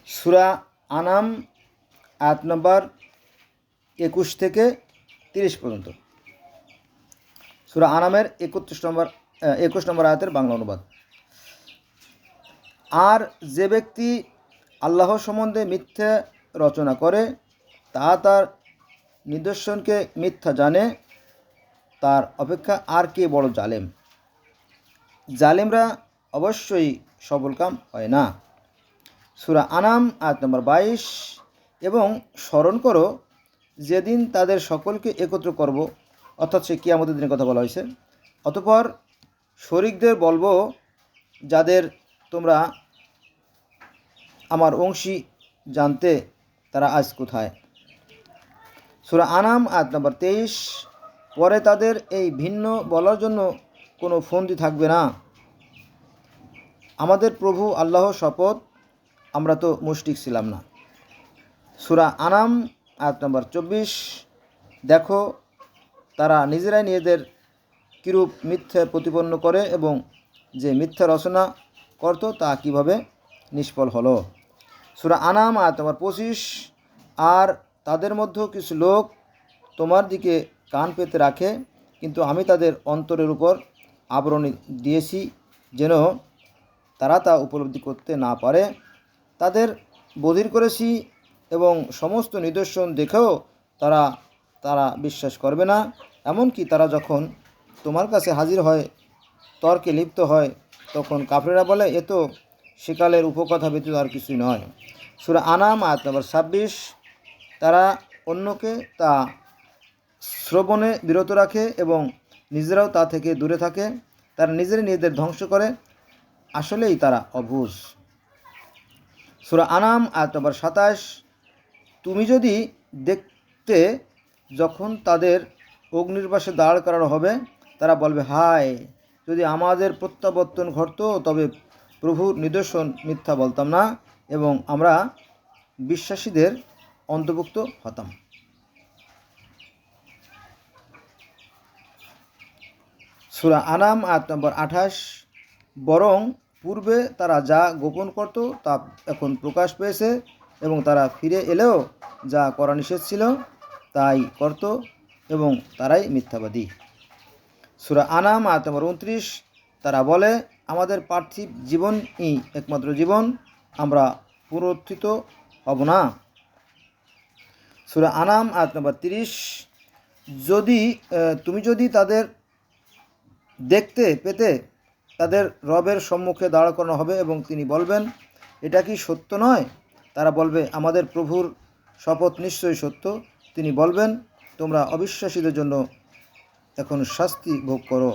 সূরা আনাম আয়াত নম্বর 21 থেকে 30 পর্যন্ত। সূরা আনামের 21 নম্বর আয়াতের বাংলা অনুবাদ। আর যে ব্যক্তি আল্লাহ সম্বন্ধে মিথ্যা রচনা করে, তার নিদর্শনকে মিথ্যা জানে, তার অপেক্ষা আর কে বড় জালেম। জালেমরা অবশ্যই সফলকাম হয় না। সূরা আনাম আয়াত নম্বর 22। এবং স্মরণ করো যেদিন তাদের সকলকে একত্র করব, অর্থাৎ সে কিয়ামতের দিনের কথা বলা হয়েছে। অতঃপর শরীকদের বলবো, যাদের তোমরা আমার অংশী জানতে, তারা আজ কোথায়। সূরা আনাম আয়াত নম্বর 23। পরে তাদের এই ভিন্ন বলার জন্য কোনো ফন্দি থাকবে না। আমাদের প্রভু আল্লাহ শপথ, আমরা তো মুশরিক ছিলাম না। সূরা আনাম আয়াত নম্বর 24। দেখো, তারা নিজেরাই নিজেদের কিরূপ মিথ্যা প্রতিপন্ন করে এবং যে মিথ্যা রচনা করত তা কিভাবে নিষ্ফল হলো। সূরা আনাম আয়াত নম্বর 25। আর তাদের মধ্যেও কিছু লোক তোমার দিকে কান পেতে রাখে, কিন্তু আমি তাদের অন্তরের উপর আবরণ দিয়েছি যেন তারা তা উপলব্ধি করতে না পারে। তাদের বধির করেছি এবং সমস্ত নিদর্শন দেখেও তারা বিশ্বাস করবে না। এমনকি তারা যখন তোমার কাছে হাজির হয়, তর্কে লিপ্ত হয়, তখন কাফেররা বলে, এ তো সেকালের উপকথা ব্যতীত আর কিছুই নয়। সূরা আনাম আয়াত নম্বর 26। তারা অন্যকে তা শ্রবণে বিরত রাখে এবং নিজেরাও তা থেকে দূরে থাকে। তারা নিজেদের ধ্বংস করে, আসলেই তারা অবুঝ। সূরা আনাম আয়াত নম্বর 27। তুমি যদি দেখতে যখন তাদের অগ্নির পাশে দাঁড় করানো হবে, তারা বলবে, হায়, যদি আমাদের প্রত্যাবর্তন ঘটত, তবে প্রভুর নিদর্শন মিথ্যা বলতাম না এবং আমরা বিশ্বাসীদের অন্তর্ভুক্ত হতাম। সূরা আনাম আয়াত নম্বর 28। বরং পূর্বে তারা যা গোপন করত তা এখন প্রকাশ পেয়েছে এবং তারা ফিরে এলেও যা করা নিষেধ ছিল তাই করত এবং তারাই মিথ্যাবাদী। সূরা আনাম আয়াত নম্বর 29। তারা বলে, আমাদের পার্থিব জীবনই একমাত্র জীবন, আমরা পুনরুত্থিত হব না। সূরা আনাম আয়াত নম্বর 30। তুমি যদি তাদের দেখতে পেতে, তাদের রবের সম্মুখে দাঁড় করানো হবে এবং তিনি বলবেন, এটা কি সত্য নয়? তারা বলবে, আমাদের প্রভুর শপথ, নিশ্চয়ই সত্য। তিনি বলবেন, তোমরা অবিশ্বাসীদের জন্য এখন শাস্তি ভোগ করো।